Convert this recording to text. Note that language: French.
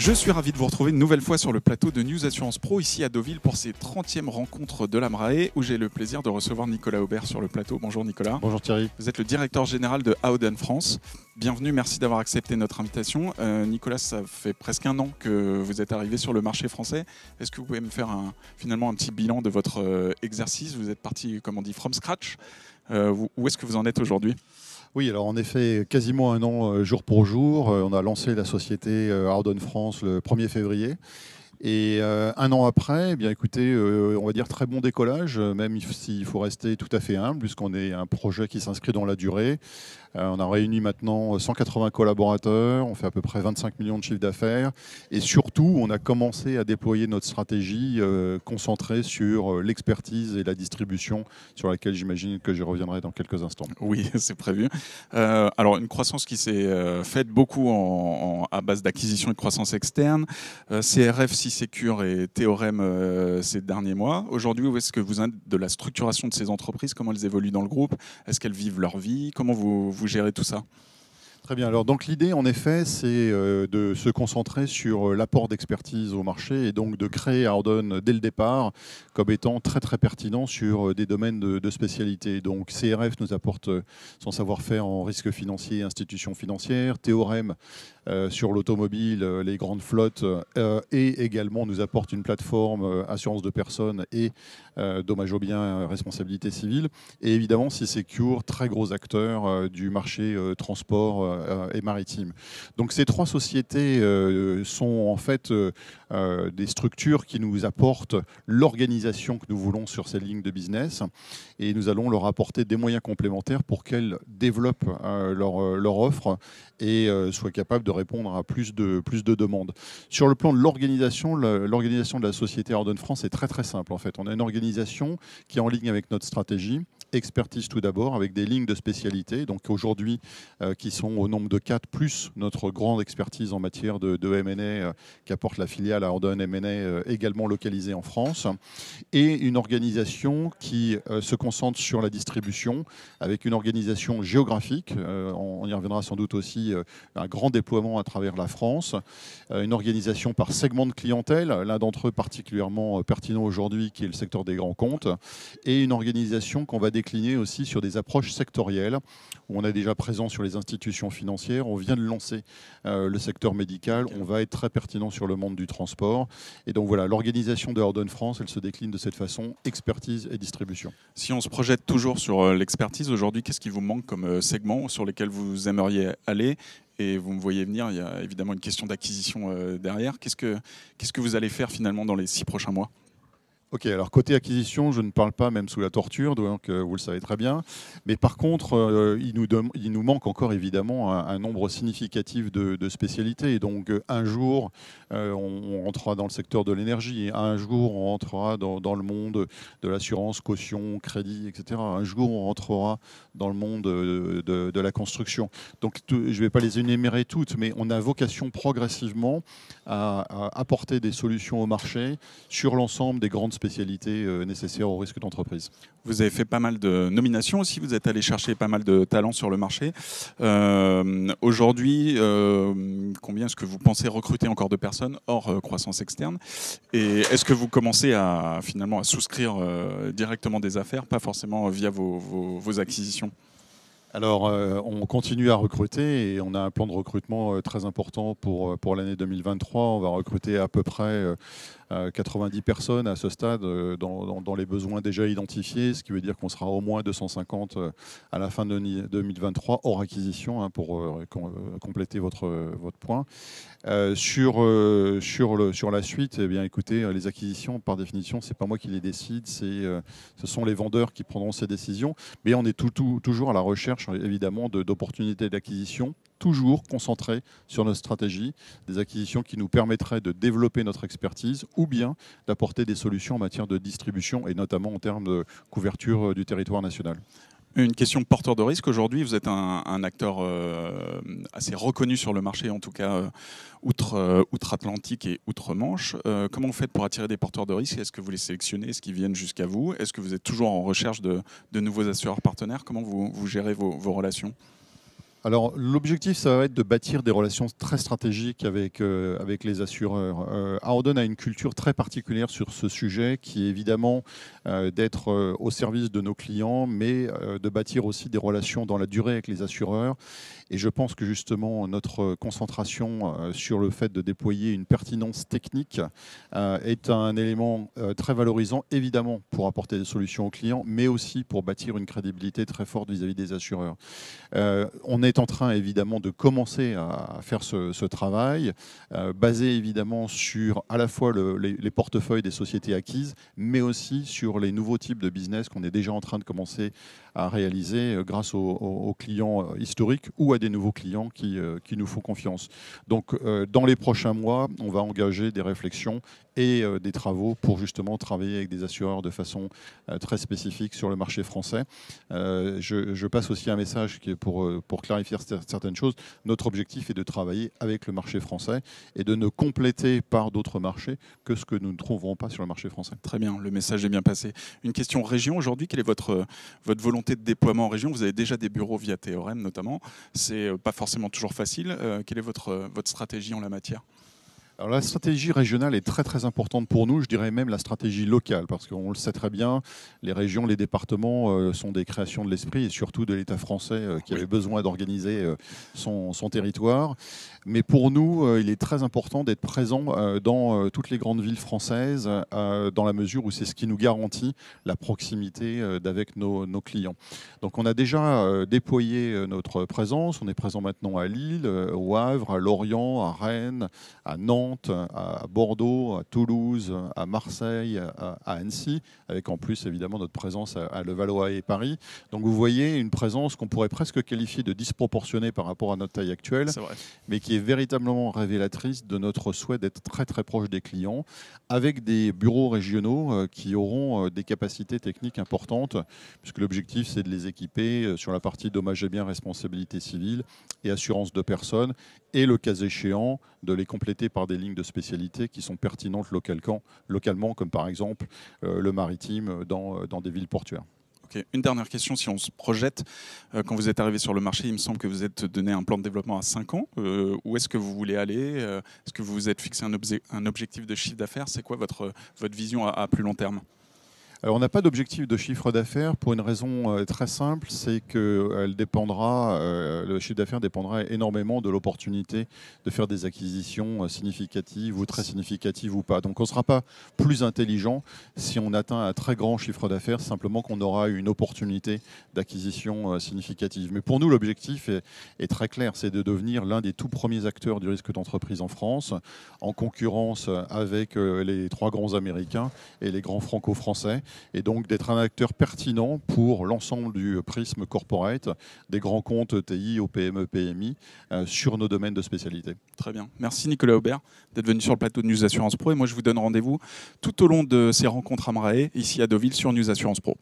Je suis ravi de vous retrouver une nouvelle fois sur le plateau de News Assurance Pro, ici à Deauville, pour ces 30e rencontres de l'AMRAE, où j'ai le plaisir de recevoir Nicolas Aubert sur le plateau. Bonjour Nicolas. Bonjour Thierry. Vous êtes le directeur général de Howden France. Bienvenue, merci d'avoir accepté notre invitation. Nicolas, ça fait presque un an que vous êtes arrivé sur le marché français. Est-ce que vous pouvez me faire finalement un petit bilan de votre exercice? Vous êtes parti, comme on dit, from scratch. Où est-ce que vous en êtes aujourd'hui? Oui, alors en effet, quasiment un an jour pour jour. On a lancé la société Howden France le 1er février. Et un an après, eh bien, écoutez, on va dire très bon décollage, même s'il faut rester tout à fait humble, puisqu'on est un projet qui s'inscrit dans la durée. On a réuni maintenant 180 collaborateurs, on fait à peu près 25 millions de chiffres d'affaires. Et surtout, on a commencé à déployer notre stratégie concentrée sur l'expertise et la distribution, sur laquelle j'imagine que je reviendrai dans quelques instants. Oui, c'est prévu. Alors, une croissance qui s'est faite beaucoup à base d'acquisition et de croissance externe. CRF, Secure et Théorème ces derniers mois. Aujourd'hui, où est-ce que vous êtes de la structuration de ces entreprises? Comment elles évoluent dans le groupe? Est-ce qu'elles vivent leur vie? Comment vous gérez tout ça? Très bien. Alors, donc l'idée, en effet, c'est de se concentrer sur l'apport d'expertise au marché et donc de créer Howden dès le départ comme étant très très pertinent sur des domaines de spécialité. Donc CRF nous apporte son savoir-faire en risque financier et institutions financières, Théorème sur l'automobile, les grandes flottes et également nous apporte une plateforme assurance de personnes et dommages aux biens, responsabilité civile. Et évidemment, Secure, très gros acteur du marché transport et maritime. Donc ces trois sociétés sont en fait des structures qui nous apportent l'organisation que nous voulons sur ces lignes de business et nous allons leur apporter des moyens complémentaires pour qu'elles développent leur offre et soient capables de répondre à plus de demandes. Sur le plan de l'organisation de la société Howden France est très très simple en fait. On a une organisation qui est en ligne avec notre stratégie, expertise tout d'abord, avec des lignes de spécialité, donc aujourd'hui qui sont au nombre de 4, plus notre grande expertise en matière de M&A qu'apporte la filiale Howden M&A également localisée en France, et une organisation qui se concentre sur la distribution, avec une organisation géographique, on y reviendra sans doute aussi, un grand déploiement à travers la France, une organisation par segment de clientèle, l'un d'entre eux particulièrement pertinent aujourd'hui qui est le secteur des grands comptes, et une organisation qu'on va décliner aussi sur des approches sectorielles, où on est déjà présent sur les institutions financières, on vient de lancer le secteur médical, on va être très pertinent sur le monde du transport. Et donc voilà, l'organisation de Howden France, elle se décline de cette façon, expertise et distribution. Si on se projette toujours sur l'expertise, aujourd'hui, qu'est-ce qui vous manque comme segment sur lesquels vous aimeriez aller? Et vous me voyez venir, il y a évidemment une question d'acquisition derrière. Qu'est-ce que vous allez faire finalement dans les 6 prochains mois? Ok, alors côté acquisition, je ne parle pas même sous la torture, donc vous le savez très bien. Mais par contre, il nous manque encore évidemment un nombre significatif de spécialités. Et donc un jour, on rentrera dans le secteur de l'énergie. Un jour, on rentrera dans le monde de l'assurance, caution, crédit, etc. Un jour, on rentrera dans le monde de la construction. Donc je ne vais pas les énumérer toutes, mais on a vocation progressivement à apporter des solutions au marché sur l'ensemble des grandes spécialités nécessaires au risque d'entreprise. Vous avez fait pas mal de nominations aussi, vous êtes allé chercher pas mal de talents sur le marché. Aujourd'hui, combien est-ce que vous pensez recruter encore de personnes hors croissance externe? Et est-ce que vous commencez finalement à souscrire directement des affaires, pas forcément via vos acquisitions? Alors, on continue à recruter et on a un plan de recrutement très important pour l'année 2023. On va recruter à peu près 90 personnes à ce stade dans les besoins déjà identifiés, ce qui veut dire qu'on sera au moins 250 à la fin de 2023 hors acquisition, hein, pour compléter votre point. Sur la suite, eh bien, écoutez, les acquisitions, par définition, c'est pas moi qui les décide, ce sont les vendeurs qui prendront ces décisions. Mais on est toujours à la recherche, évidemment, d'opportunités d'acquisition, toujours concentrées sur notre stratégie, des acquisitions qui nous permettraient de développer notre expertise ou bien d'apporter des solutions en matière de distribution et notamment en termes de couverture du territoire national. Une question porteur de risque. Aujourd'hui, vous êtes un acteur assez reconnu sur le marché, en tout cas outre-Atlantique et outre-Manche. Comment vous faites pour attirer des porteurs de risque? Est-ce que vous les sélectionnez? Est-ce qu'ils viennent jusqu'à vous? Est-ce que vous êtes toujours en recherche de nouveaux assureurs partenaires? Comment vous gérez vos relations? Alors l'objectif, ça va être de bâtir des relations très stratégiques avec les assureurs. Howden a une culture très particulière sur ce sujet qui est évidemment d'être au service de nos clients, mais de bâtir aussi des relations dans la durée avec les assureurs. Et je pense que justement notre concentration sur le fait de déployer une pertinence technique est un élément très valorisant, évidemment pour apporter des solutions aux clients, mais aussi pour bâtir une crédibilité très forte vis-à-vis des assureurs. On est en train évidemment de commencer à faire ce travail, basé évidemment sur à la fois les portefeuilles des sociétés acquises, mais aussi sur les nouveaux types de business qu'on est déjà en train de commencer à réaliser grâce aux clients historiques ou à des nouveaux clients qui nous font confiance. Donc dans les prochains mois, on va engager des réflexions et des travaux pour justement travailler avec des assureurs de façon très spécifique sur le marché français. Je passe aussi un message qui est pour clarifier certaines choses. Notre objectif est de travailler avec le marché français et de ne compléter par d'autres marchés que ce que nous ne trouverons pas sur le marché français. Très bien, le message est bien passé. Une question région aujourd'hui, quelle est votre volonté de déploiement en région? Vous avez déjà des bureaux via Théorème notamment, c'est pas forcément toujours facile. Quelle est votre stratégie en la matière? Alors la stratégie régionale est très très importante pour nous, je dirais même la stratégie locale, parce qu'on le sait très bien, les régions, les départements sont des créations de l'esprit et surtout de l'État français qui avait besoin d'organiser son territoire. Mais pour nous, il est très important d'être présent dans toutes les grandes villes françaises, dans la mesure où c'est ce qui nous garantit la proximité d'avec nos clients. Donc on a déjà déployé notre présence, on est présent maintenant à Lille, au Havre, à Lorient, à Rennes, à Nantes, à Bordeaux, à Toulouse, à Marseille, à Annecy, avec en plus évidemment notre présence à Levallois et Paris. Donc vous voyez une présence qu'on pourrait presque qualifier de disproportionnée par rapport à notre taille actuelle, mais qui est véritablement révélatrice de notre souhait d'être très très proche des clients, avec des bureaux régionaux qui auront des capacités techniques importantes, puisque l'objectif c'est de les équiper sur la partie dommages et biens, responsabilité civile et assurance de personnes, et le cas échéant de les compléter par des lignes de spécialité qui sont pertinentes localement, comme par exemple le maritime dans des villes portuaires. Okay. Une dernière question, si on se projette, quand vous êtes arrivé sur le marché, il me semble que vous êtes donné un plan de développement à 5 ans. Où est-ce que vous voulez aller? Est-ce que vous vous êtes fixé un objectif de chiffre d'affaires? C'est quoi votre vision à plus long terme? Alors, on n'a pas d'objectif de chiffre d'affaires pour une raison très simple, c'est que le chiffre d'affaires dépendra énormément de l'opportunité de faire des acquisitions significatives ou très significatives ou pas. Donc on ne sera pas plus intelligent si on atteint un très grand chiffre d'affaires, simplement qu'on aura une opportunité d'acquisition significative. Mais pour nous, l'objectif est très clair, c'est de devenir l'un des tout premiers acteurs du risque d'entreprise en France, en concurrence avec les 3 grands américains et les grands franco-français, et donc d'être un acteur pertinent pour l'ensemble du prisme corporate, des grands comptes ETI, OPME, PMI, sur nos domaines de spécialité. Très bien. Merci Nicolas Aubert d'être venu sur le plateau de News Assurance Pro, et moi je vous donne rendez-vous tout au long de ces rencontres à Amrae, ici à Deauville sur News Assurance Pro.